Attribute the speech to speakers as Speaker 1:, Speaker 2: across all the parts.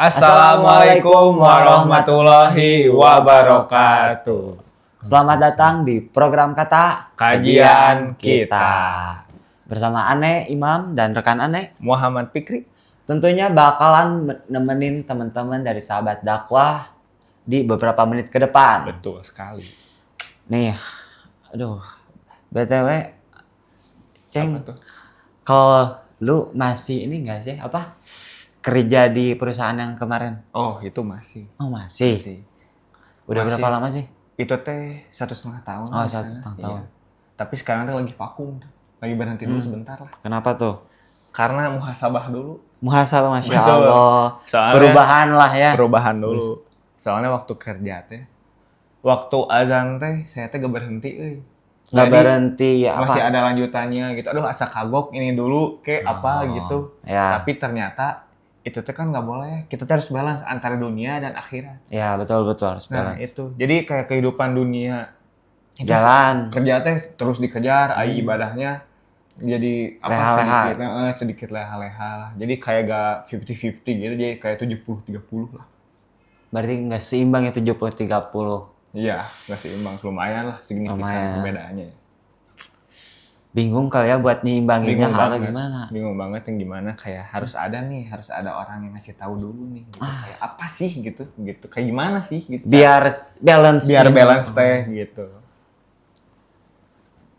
Speaker 1: Assalamualaikum warahmatullahi wabarakatuh.
Speaker 2: Selamat datang di program Kata
Speaker 1: Kajian kita.
Speaker 2: Bersama Ane, Imam, dan rekan Ane.
Speaker 1: Muhammad Fikri.
Speaker 2: Tentunya bakalan nemenin teman-teman dari sahabat dakwah di beberapa menit ke depan.
Speaker 1: Betul sekali.
Speaker 2: Nih, aduh, BTW, Ceng,
Speaker 1: Apa tuh?
Speaker 2: kalau lu masih ini nggak sih, kerja di perusahaan yang kemarin?
Speaker 1: Oh, itu masih.
Speaker 2: Oh, masih? Udah
Speaker 1: Masih.
Speaker 2: berapa lama sih?
Speaker 1: Itu teh 1,5 tahun.
Speaker 2: Oh,
Speaker 1: di sana.
Speaker 2: 1,5 tahun.
Speaker 1: Iya. Tapi sekarang tuh lagi vakum. Lagi berhenti dulu sebentar lah.
Speaker 2: Kenapa tuh?
Speaker 1: Karena muhasabah dulu.
Speaker 2: Muhasabah, Masya
Speaker 1: Betul.
Speaker 2: Allah.
Speaker 1: Soalnya
Speaker 2: Perubahan lah ya.
Speaker 1: Perubahan dulu. Soalnya waktu kerja teh, waktu azan teh, saya teh gak berhenti.
Speaker 2: Nggak
Speaker 1: Jadi,
Speaker 2: berhenti apa?
Speaker 1: masih ada lanjutannya gitu. Aduh, asa kagok ini dulu kayak apa gitu.
Speaker 2: Ya.
Speaker 1: Tapi ternyata itu tuh kan nggak boleh. Kita tuh harus balance antara dunia dan akhirat.
Speaker 2: Ya, betul harus
Speaker 1: Nah,
Speaker 2: balance.
Speaker 1: itu. Jadi kayak kehidupan dunia itu
Speaker 2: Jalan.
Speaker 1: kerja teh terus dikejar, ibadahnya jadi
Speaker 2: Leha-leha.
Speaker 1: sedikit leha-leha lah. Jadi kayak gak 50-50 gitu, jadi kayak 70-30 lah.
Speaker 2: Berarti nggak seimbang ya 70-30.
Speaker 1: Iya, nggak seimbang, lumayan lah signifikan
Speaker 2: Lumayan.
Speaker 1: perbedaannya.
Speaker 2: Bingung kali ya buat nyeimbanginnya atau gimana?
Speaker 1: Bingung banget yang gimana, kayak harus ada orang yang ngasih tahu dulu nih gitu. Kayak apa sih gitu kayak gimana sih gitu,
Speaker 2: Biar balance.
Speaker 1: biar
Speaker 2: gitu.
Speaker 1: balance teh gitu.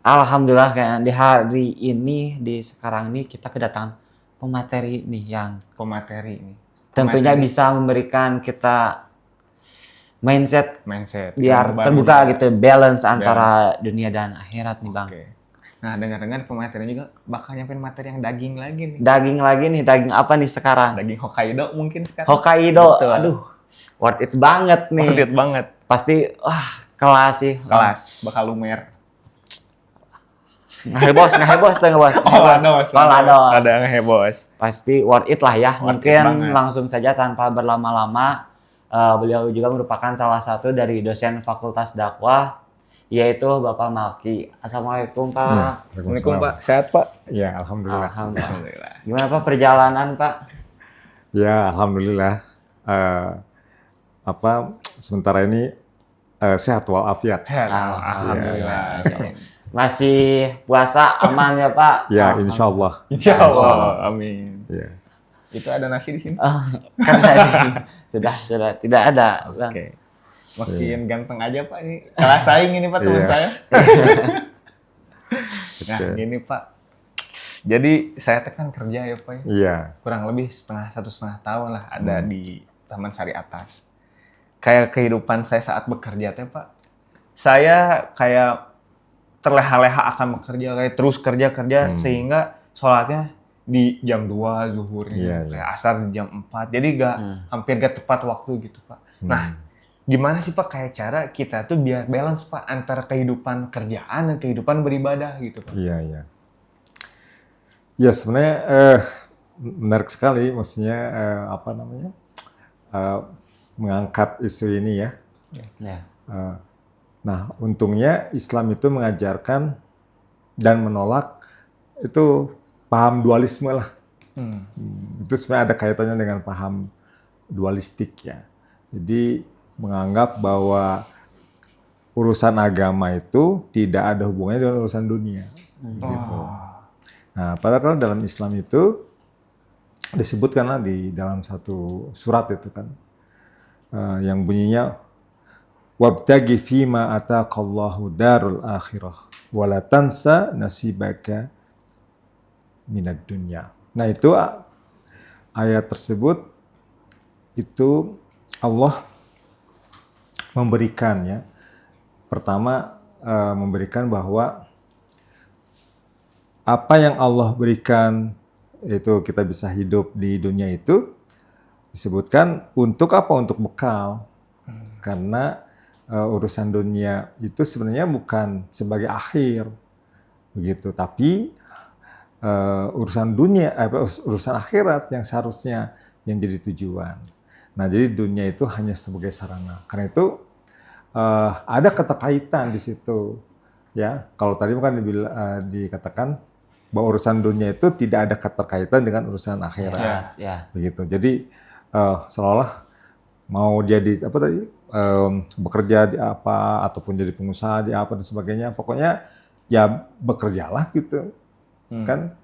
Speaker 2: Alhamdulillah kayak di hari ini, di sekarang ini kita kedatangan pemateri nih yang
Speaker 1: Pemateri ini
Speaker 2: tentunya bisa memberikan kita mindset
Speaker 1: mindset
Speaker 2: biar
Speaker 1: yang baru
Speaker 2: terbuka
Speaker 1: juga.
Speaker 2: gitu, balance antara dunia dan akhirat nih Bang.
Speaker 1: Oke. Nah, dengar-dengar pemateri juga bakal nyampein materi yang daging lagi nih.
Speaker 2: Daging lagi nih, daging apa nih sekarang?
Speaker 1: Daging Hokkaido mungkin sekarang.
Speaker 2: Hokkaido,
Speaker 1: Betul.
Speaker 2: aduh, worth it banget nih.
Speaker 1: Worth it banget.
Speaker 2: Pasti, kelas sih.
Speaker 1: Kelas bakal lumer.
Speaker 2: Nggak hebos.
Speaker 1: Lados. Ada yang hebos.
Speaker 2: Pasti worth it lah ya.
Speaker 1: Worth it
Speaker 2: Mungkin
Speaker 1: banget.
Speaker 2: langsung saja tanpa berlama-lama. Beliau juga merupakan salah satu dari dosen Fakultas Dakwah, yaitu Bapak Malki. Assalamualaikum Pak.
Speaker 1: Assalamualaikum Pak. Sehat Pak?
Speaker 3: Ya, alhamdulillah.
Speaker 1: Alhamdulillah.
Speaker 2: Gimana Pak perjalanan Pak?
Speaker 3: Ya, alhamdulillah. Sementara ini sehat walafiat.
Speaker 1: Sehat.
Speaker 2: Alhamdulillah.
Speaker 1: Alhamdulillah.
Speaker 2: Masih puasa aman ya Pak?
Speaker 3: Ya, insya Allah.
Speaker 1: Insya Allah. Amin.
Speaker 3: Ya.
Speaker 1: Itu ada nasi di sini.
Speaker 2: Kan tadi sudah tidak ada. Bang.
Speaker 1: Oke. Makin ganteng aja Pak ini. Kalah saing ini Pak teman
Speaker 3: Iya.
Speaker 1: saya. Nah, gini Pak. Jadi saya tekan kerja ya Pak.
Speaker 3: Iya.
Speaker 1: Kurang lebih 1,5 tahun lah ada di Taman Sari Atas. Kayak kehidupan saya saat bekerja teh Pak. Saya kayak terleha-leha akan bekerja, kayak terus kerja sehingga sholatnya di jam 2 zuhurnya,
Speaker 3: Iya, iya.
Speaker 1: kayak asar di jam 4. Jadi hampir gak tepat waktu gitu Pak. Nah, gimana sih Pak kayak cara kita tuh biar balance Pak antara kehidupan kerjaan dan kehidupan beribadah gitu Pak?
Speaker 3: Iya, iya. Ya, sebenarnya menarik sekali, maksudnya mengangkat isu ini ya.
Speaker 2: Ya.
Speaker 3: Nah, untungnya Islam itu mengajarkan dan menolak itu paham dualisme lah. Itu sebenarnya ada kaitannya dengan paham dualistik ya. Jadi menganggap bahwa urusan agama itu tidak ada hubungannya dengan urusan dunia. Gitu. Nah, padahal dalam Islam itu disebutkanlah di dalam satu surat itu kan yang bunyinya wabtaghi fima ataqallahu darul akhirah wala tansa nasibaka minad dunya. Nah, itu ayat tersebut itu Allah memberikan ya. Pertama memberikan bahwa apa yang Allah berikan itu kita bisa hidup di dunia itu disebutkan untuk apa? Untuk bekal. Karena urusan dunia itu sebenarnya bukan sebagai akhir begitu, tapi urusan dunia urusan akhirat yang seharusnya yang jadi tujuan. Nah, jadi dunia itu hanya sebagai sarana. Karena itu ada keterkaitan di situ ya. Kalau tadi kan dikatakan bahwa urusan dunia itu tidak ada keterkaitan dengan urusan akhirat.
Speaker 2: Ya.
Speaker 3: Begitu. Jadi seolah mau jadi apa tadi, bekerja di apa ataupun jadi pengusaha di apa dan sebagainya, pokoknya ya bekerjalah gitu kan.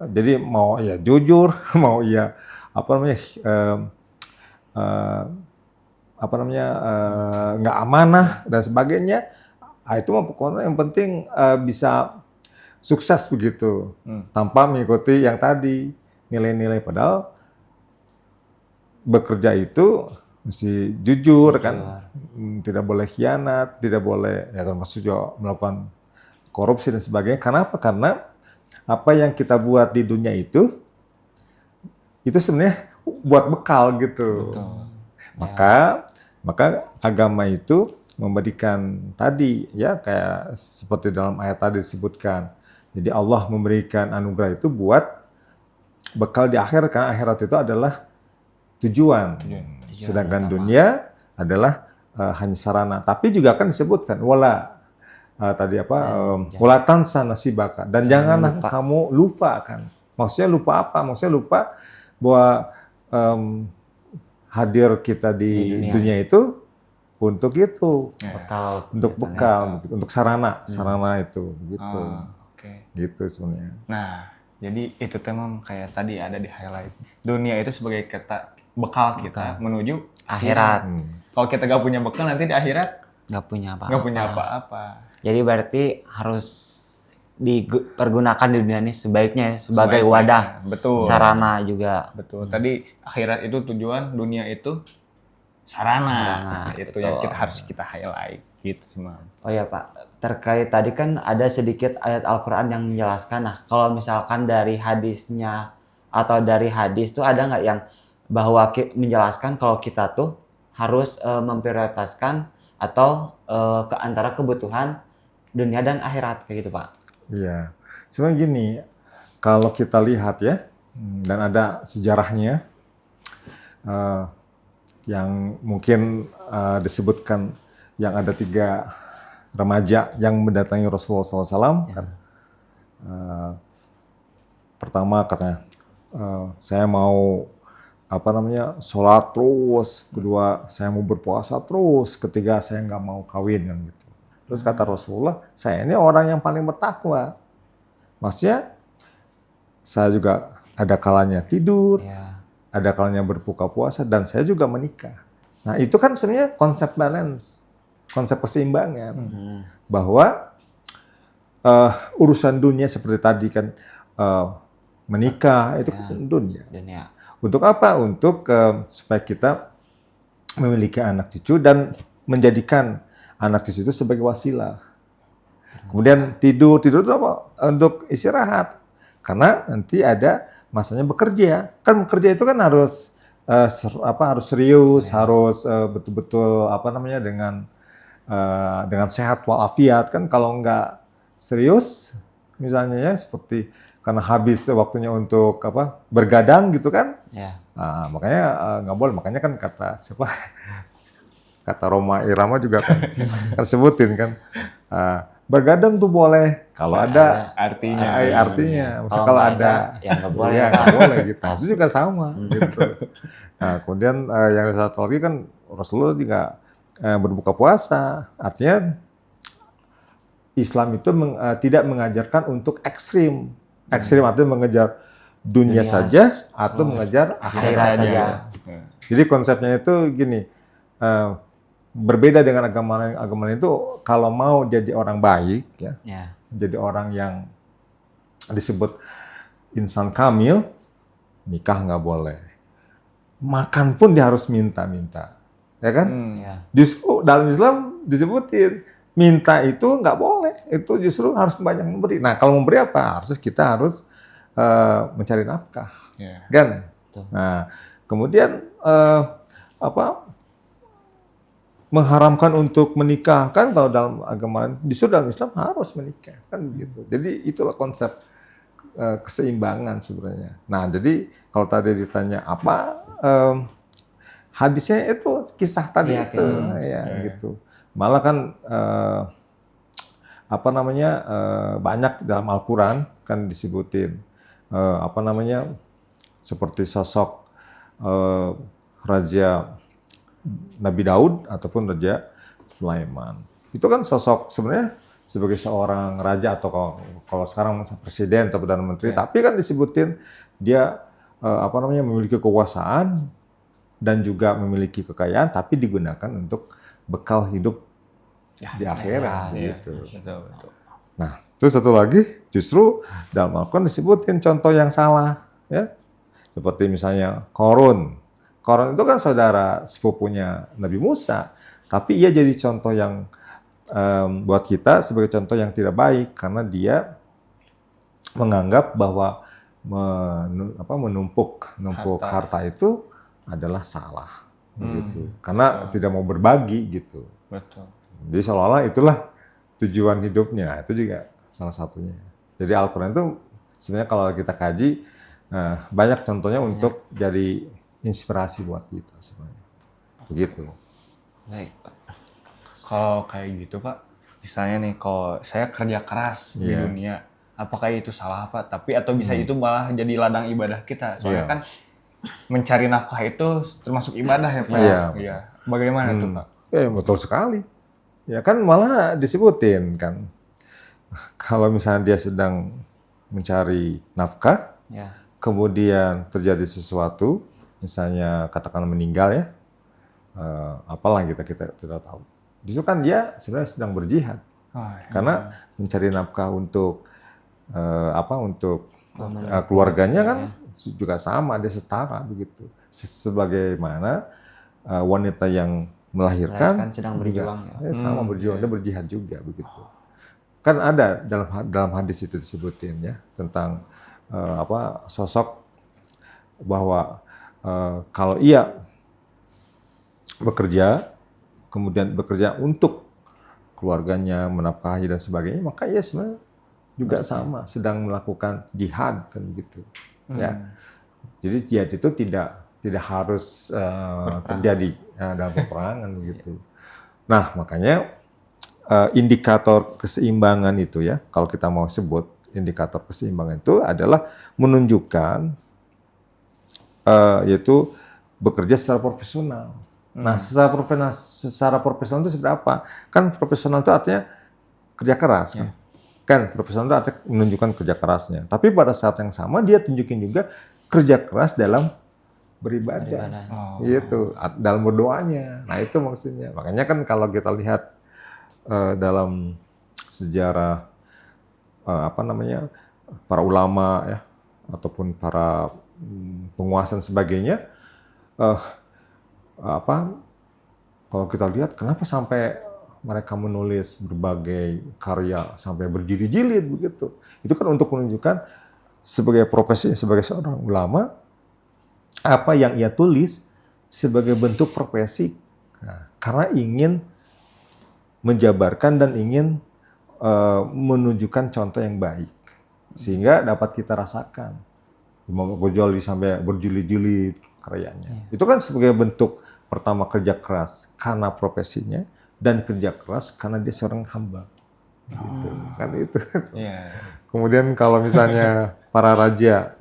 Speaker 3: Jadi mau ya jujur, mau ya apa namanya, nggak amanah dan sebagainya. Itu mah pokoknya yang penting bisa sukses begitu, tanpa mengikuti yang tadi nilai-nilai. Padahal bekerja itu mesti jujur kan, tidak boleh khianat, tidak boleh ya termasuk juga melakukan korupsi dan sebagainya. Kenapa? Karena apa yang kita buat di dunia itu sebenarnya buat bekal gitu. Maka agama itu memberikan tadi ya kayak seperti dalam ayat tadi disebutkan. Jadi Allah memberikan anugerah itu buat bekal di akhirat, karena akhirat itu adalah tujuan. Sedangkan dunia adalah hanya sarana. Tapi juga kan disebutkan wala tansa nasibaka, dan janganlah kamu lupa kan. Maksudnya lupa apa? Maksudnya lupa bahwa hadir kita di dunia itu untuk itu, untuk bekal, untuk sarana itu, gitu. Gitu sebenarnya.
Speaker 1: Nah, jadi itu tema kayak tadi ada di highlight. Dunia itu sebagai bekal kita menuju akhirat. Kalau kita gak punya bekal, nanti di akhirat
Speaker 2: Nggak punya
Speaker 1: apa-apa.
Speaker 2: Jadi berarti harus dipergunakan di dunia ini sebaiknya sebagai wadah,
Speaker 1: betul.
Speaker 2: Sarana juga.
Speaker 1: Betul. Tadi akhirat itu tujuan, dunia itu sarana. Itu
Speaker 2: betul.
Speaker 1: yang harus kita highlight gitu semua.
Speaker 2: Oh ya Pak, terkait tadi kan ada sedikit ayat Al-Quran yang menjelaskan. Nah, kalau misalkan dari hadisnya atau dari hadis tuh ada nggak yang bahwa menjelaskan kalau kita tuh harus memprioritaskan atau ke antara kebutuhan dunia dan akhirat kayak gitu Pak?
Speaker 3: Iya, sebenarnya gini, kalau kita lihat ya, dan ada sejarahnya yang mungkin disebutkan, yang ada 3 remaja yang mendatangi Rasulullah SAW. Kan, pertama katanya, saya mau sholat terus, kedua saya mau berpuasa terus, ketiga saya nggak mau kawin kan gitu. Terus kata Rasulullah, saya ini orang yang paling bertakwa. Maksudnya saya juga ada kalanya tidur, ada kalanya berbuka puasa, dan saya juga menikah. Nah itu kan sebenarnya konsep balance, konsep keseimbangan, bahwa urusan dunia seperti tadi kan, menikah itu kan dunia. Untuk apa? Untuk supaya kita memiliki anak cucu dan menjadikan anak cucu itu sebagai wasilah. Kemudian tidur itu apa? Untuk istirahat. Karena nanti ada masanya bekerja. Kan bekerja itu kan harus harus serius, harus betul-betul dengan sehat walafiat. Kan kalau nggak serius, misalnya ya seperti karena habis waktunya untuk bergadang gitu kan. Nah, makanya nggak boleh. Makanya kan kata Roma Irama juga kan sebutin kan, bergadang tuh boleh kalau ada artinya. Maksudnya kalau ada
Speaker 2: ya nggak boleh.
Speaker 3: Ya nggak boleh gitu. Itu juga sama gitu. Nah kemudian yang satu lagi kan Rasulullah juga berbuka puasa. Artinya Islam itu tidak mengajarkan untuk ekstrim. Ekstrim artinya mengejar dunia saja atau mengejar akhirat saja. Jadi konsepnya itu gini, berbeda dengan agama lain itu, kalau mau jadi orang baik ya, jadi orang yang disebut insan kamil, nikah nggak boleh, makan pun dia harus minta-minta, ya kan? Justru dalam Islam disebutin minta itu nggak boleh, itu justru harus banyak memberi. Nah kalau memberi apa? Kita harus mencari nafkah, kan? Nah kemudian mengharamkan untuk menikah kan, kalau dalam agama justru dalam Islam harus menikah kan begitu. Jadi itulah konsep keseimbangan sebenarnya. Nah jadi kalau tadi ditanya apa hadisnya, itu kisah tadi itu gitu. Malah kan banyak dalam Al-Quran kan disebutin seperti sosok Raja Nabi Daud ataupun Raja Sulaiman. Itu kan sosok sebenarnya sebagai seorang raja atau kalau sekarang presiden atau perdana menteri, tapi kan disebutin dia memiliki kekuasaan dan juga memiliki kekayaan, tapi digunakan untuk bekal hidup di akhirat gitu.
Speaker 1: Betul, betul.
Speaker 3: Nah, terus satu lagi justru dalam Al-Quran disebutin contoh yang salah, ya. Seperti misalnya Qarun. Qarun itu kan saudara sepupunya Nabi Musa, tapi ia jadi contoh yang buat kita sebagai contoh yang tidak baik karena dia menganggap bahwa menumpuk harta itu adalah salah, gitu. Karena tidak mau berbagi gitu.
Speaker 1: Betul.
Speaker 3: Jadi seolah-olah itulah tujuan hidupnya, itu juga salah satunya. Jadi Al-Quran itu sebenarnya kalau kita kaji banyak contohnya untuk jadi inspirasi buat kita sebenarnya. Begitu.
Speaker 1: Baik, Pak. Kalau kayak gitu, Pak, misalnya nih, kalau saya kerja keras di dunia, apakah itu salah, Pak? Tapi atau bisa itu malah jadi ladang ibadah kita? Soalnya kan mencari nafkah itu termasuk ibadah ya, Pak? Iya. Bagaimana tuh, Pak?
Speaker 3: Betul sekali. Ya kan malah disebutin kan, kalau misalnya dia sedang mencari nafkah, kemudian terjadi sesuatu, misalnya katakan meninggal ya, apalah kita tidak tahu. Justru kan dia sebenarnya sedang berjihad, karena mencari nafkah untuk keluarganya kan juga sama, dia setara begitu. Sebagaimana wanita yang melahirkan
Speaker 2: sedang berjuang
Speaker 3: sama berjuang, dia berjihad juga begitu. Kan ada dalam hadis itu disebutin ya tentang sosok bahwa kalau ia bekerja, kemudian bekerja untuk keluarganya, menafkahi dan sebagainya, maka ia sebenarnya juga sama sedang melakukan jihad kan gitu. Ya. Jadi jihad itu tidak harus terjadi dalam peperangan begitu. Nah, makanya indikator keseimbangan itu ya, kalau kita mau sebut indikator keseimbangan itu adalah menunjukkan yaitu bekerja secara profesional. Nah, secara profesional itu seberapa? Kan profesional itu artinya kerja keras kan. Kan profesional itu artinya menunjukkan kerja kerasnya. Tapi pada saat yang sama dia tunjukin juga kerja keras dalam beribadah. Gitu, dalam berdoanya. Nah, itu maksudnya. Makanya kan kalau kita lihat dalam sejarah para ulama ya ataupun para penguasa dan sebagainya, kalau kita lihat kenapa sampai mereka menulis berbagai karya sampai berjilid-jilid begitu. Itu kan untuk menunjukkan sebagai profesi, sebagai seorang ulama, apa yang ia tulis sebagai bentuk profesi, karena ingin menjabarkan dan ingin menunjukkan contoh yang baik, sehingga dapat kita rasakan. Imam Ghazali sampai berjilid-jilid karyanya. Itu kan sebagai bentuk pertama kerja keras karena profesinya, dan kerja keras karena dia seorang hamba. Gitu. Kan itu. Kemudian kalau misalnya para raja,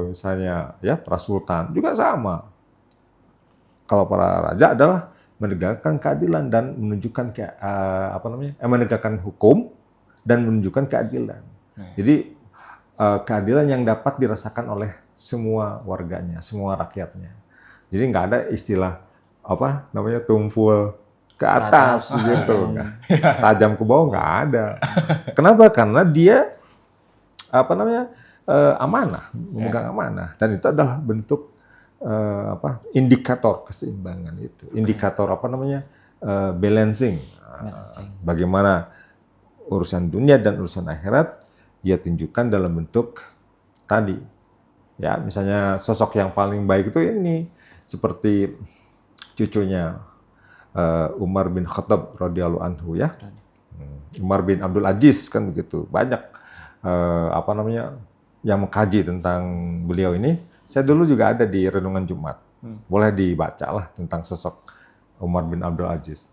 Speaker 3: misalnya ya para sultan juga sama. Kalau para raja adalah menegakkan keadilan dan menunjukkan menegakkan hukum dan menunjukkan keadilan. Jadi keadilan yang dapat dirasakan oleh semua warganya, semua rakyatnya. Jadi nggak ada istilah tumpul ke atas gitu, tajam ke bawah nggak ada. Kenapa? Karena dia amanah, memegang amanah, dan itu adalah bentuk indikator keseimbangan itu, indikator balancing. Bagaimana urusan dunia dan urusan akhirat ia tunjukkan dalam bentuk tadi. Ya, misalnya sosok yang paling baik itu ini seperti cucunya Umar bin Khattab radhiyallahu anhu ya. Umar bin Abdul Aziz kan begitu. Banyak yang mengkaji tentang beliau ini. Saya dulu juga ada di Renungan Jumat. Boleh dibaca lah tentang sosok Umar bin Abdul Aziz.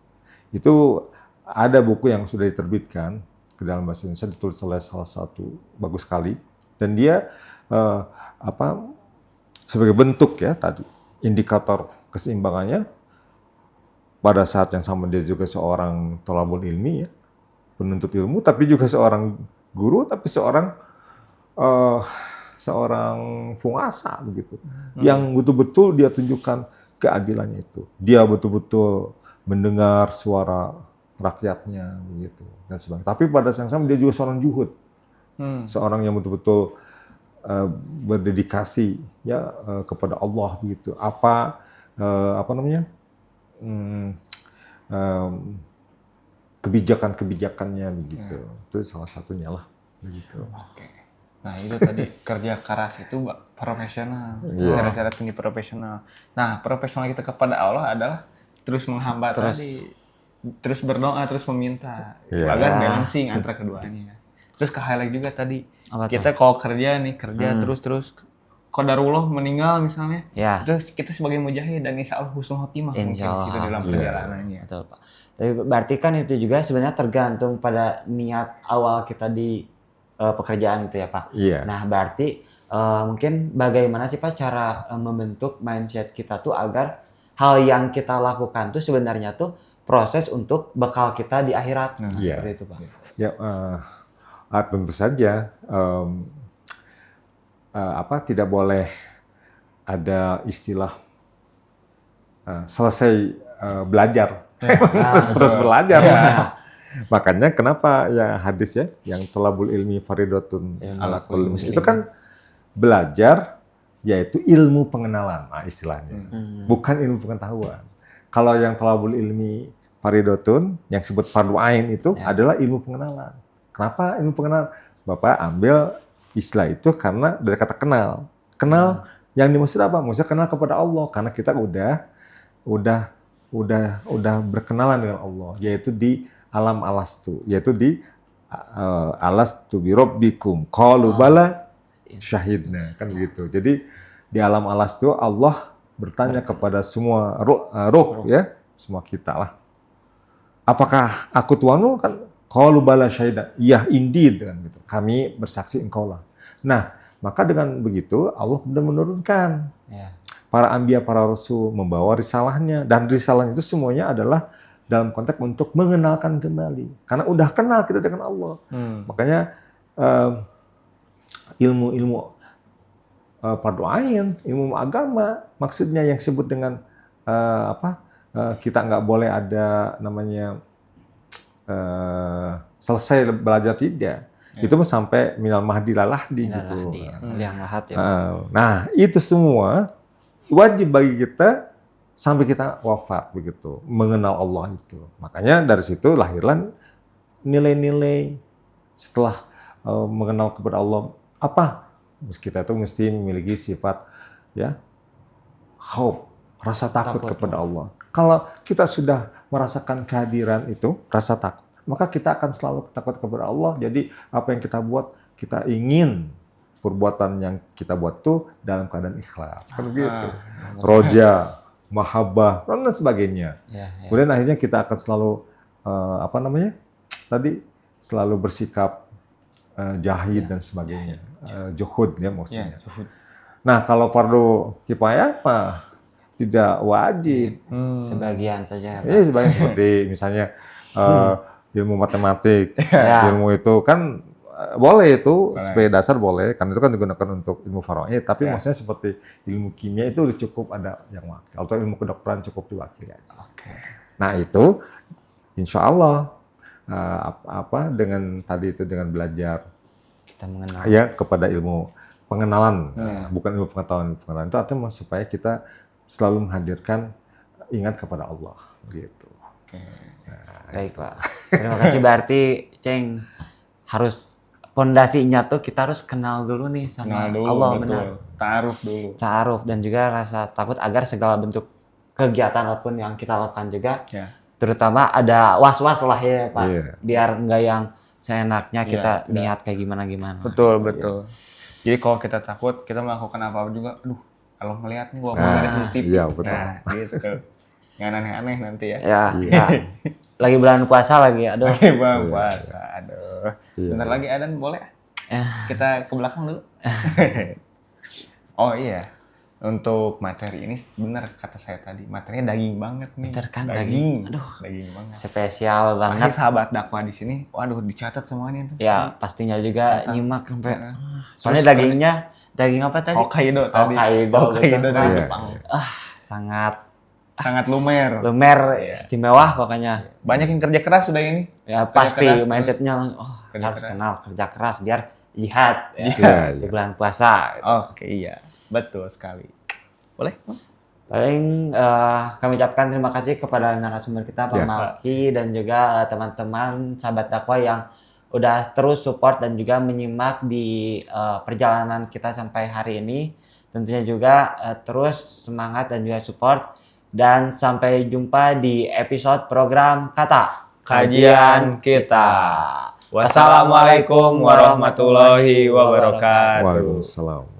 Speaker 3: Itu ada buku yang sudah diterbitkan ke dalam bahasa Indonesia, ditulis oleh salah satu bagus sekali, dan dia sebagai bentuk ya tadi indikator keseimbangannya pada saat yang sama dia juga seorang thalabul ilmi ya, penuntut ilmu, tapi juga seorang guru, tapi eh, seorang penguasa begitu, yang betul-betul dia tunjukkan keadilannya itu. Dia betul-betul mendengar suara rakyatnya begitu dan sebagainya. Tapi pada saat yang sama dia juga seorang juhud, seorang yang betul-betul berdedikasi ya kepada Allah begitu. Apa namanya? Kebijakan-kebijakannya begitu. Itu salah satunya lah begitu.
Speaker 1: Oke. Nah itu tadi kerja keras itu profesional, cara-cara tinggi profesional. Nah profesional kita kepada Allah adalah terus menghamba tadi, terus berdoa, terus meminta, agar balancing antara keduanya. Terus ke highlight juga tadi, kita kalau kerja terus qadarullah meninggal misalnya, terus kita sebagai mujahid dan insya Allah husnul khotimah mungkin itu dalam perjalanannya.
Speaker 2: Betul Pak. Tapi berarti kan itu juga sebenarnya tergantung pada niat awal kita di pekerjaan itu ya Pak.
Speaker 3: Iya.
Speaker 2: Nah berarti mungkin bagaimana sih Pak cara membentuk mindset kita tuh agar hal yang kita lakukan tuh sebenarnya tuh proses untuk bekal kita di akhirat. Seperti itu Pak.
Speaker 3: Ya, tentu saja tidak boleh ada istilah selesai belajar terus belajar. Makanya kenapa ya hadis ya yang thalabul ilmi faridatun ala kulli muslim itu kan belajar yaitu ilmu pengenalan istilahnya, bukan ilmu pengetahuan. Kalau yang thalabul ilmi faridatun yang disebut fardu ain itu adalah ilmu pengenalan. Kenapa ilmu pengenalan? Bapak ambil istilah itu karena dari kata kenal. Kenal yang dimaksud apa? Maksudnya kenal kepada Allah karena kita udah berkenalan dengan Allah, yaitu di alam alastu, yaitu di alastu bi rabbikum qalu bala syahidna, kan begitu. Jadi di alam alastu Allah bertanya kepada semua ruh ya, semua kita lah. Apakah aku Tuhanmu? Kan qalu bala syahidna. Iya, indeed kan gitu. Kami bersaksi engkau lah. Nah, maka dengan begitu Allah kemudian menurunkan para anbiya, para rasul membawa risalahnya, dan risalahnya itu semuanya adalah dalam konteks untuk mengenalkan kembali. Karena udah kenal kita dengan Allah. Makanya ilmu fardu ain, ilmu agama, maksudnya yang disebut dengan kita nggak boleh ada namanya selesai belajar tidak. Itu sampai minal mahdi lalahdi gitu. Nah, itu semua wajib bagi kita sampai kita wafat begitu, mengenal Allah itu. Makanya dari situ lahirlah nilai-nilai setelah mengenal kepada Allah. Apa? Kita itu mesti memiliki sifat ya khauf, rasa takut kepada Allah. Kalau kita sudah merasakan kehadiran itu, rasa takut, maka kita akan selalu takut kepada Allah. Jadi apa yang kita buat, kita ingin perbuatan yang kita buat tuh dalam keadaan ikhlas. Kan begitu. Roja, mahabbah, dan sebagainya. Kemudian akhirnya kita akan selalu selalu bersikap jahid dan sebagainya. Juhud ya maksudnya. Nah, kalau fardu kifayah tidak wajib.
Speaker 2: Sebagian saja.
Speaker 3: Sebagian seperti misalnya ilmu matematik, ilmu itu kan boleh itu sebagai dasar boleh, karena itu kan digunakan untuk ilmu faraid, tapi maksudnya seperti ilmu kimia itu udah cukup ada yang wakil, atau ilmu kedokteran cukup diwakili aja. Nah itu insya Allah dengan tadi itu dengan belajar
Speaker 2: kita mengenal
Speaker 3: ya kepada ilmu pengenalan, bukan ilmu pengetahuan. Pengenalan itu artinya supaya kita selalu menghadirkan ingat kepada Allah gitu.
Speaker 2: Baik Pak, terima kasih. Berarti Ceng harus fondasinya tuh kita harus kenal dulu nih sama Allah, betul. Benar.
Speaker 1: Ta'aruf dulu.
Speaker 2: Ta'aruf dan juga rasa takut agar segala bentuk kegiatan apapun yang kita lakukan juga, terutama ada was-was lah ya Pak, biar enggak yang seenaknya kita niat kayak gimana-gimana.
Speaker 1: Betul. Jadi kalau kita takut, kita melakukan apa-apa juga, aduh, kalau ngelihat nih gua ada CCTV.
Speaker 3: Iya, betul.
Speaker 1: Nah, gitu. Nggak aneh-aneh nanti ya.
Speaker 2: Lagi bulan puasa lagi, aduh.
Speaker 1: Lagi bulan puasa, aduh. Bentar lagi Adan boleh? Kita ke belakang dulu. Oh iya, Untuk materi ini benar kata saya tadi, materinya daging banget nih.
Speaker 2: Bener kan, daging.
Speaker 1: Aduh, daging banget.
Speaker 2: Spesial
Speaker 1: Pasti
Speaker 2: banget.
Speaker 1: sahabat dakwah di sini, waduh dicatat semuanya tuh.
Speaker 2: Ya, pastinya juga
Speaker 1: Catat.
Speaker 2: nyimak sampai.
Speaker 1: Heeh.
Speaker 2: Soalnya
Speaker 1: Terus
Speaker 2: dagingnya daging apa tadi?
Speaker 1: Hokkaido tadi.
Speaker 2: Hokkaido,
Speaker 1: Hokkaido
Speaker 2: betul.
Speaker 1: dari
Speaker 3: Iya.
Speaker 1: Jepang.
Speaker 2: Sangat
Speaker 1: Sangat lumer.
Speaker 2: lumer,
Speaker 1: Iya.
Speaker 2: istimewa pokoknya.
Speaker 1: Banyak yang kerja keras sudah ini.
Speaker 2: Ya
Speaker 1: Kerja
Speaker 2: pasti
Speaker 1: keras,
Speaker 2: mindsetnya
Speaker 1: Kerja
Speaker 2: harus
Speaker 1: keras.
Speaker 2: kenal kerja keras biar jihad ya,
Speaker 3: Iya,
Speaker 2: di
Speaker 3: iya.
Speaker 2: bulan puasa.
Speaker 1: Oke, iya. Betul sekali. Boleh?
Speaker 2: Paling kami ucapkan terima kasih kepada narasumber kita Pak
Speaker 3: Ya.
Speaker 2: Malki dan juga teman-teman sahabat dakwah yang udah terus support dan juga menyimak di perjalanan kita sampai hari ini. Tentunya juga terus semangat dan juga support dan sampai jumpa di episode program Kata
Speaker 1: Kajian kita. Wassalamualaikum warahmatullahi wabarakatuh.
Speaker 3: Waalaikumsalam.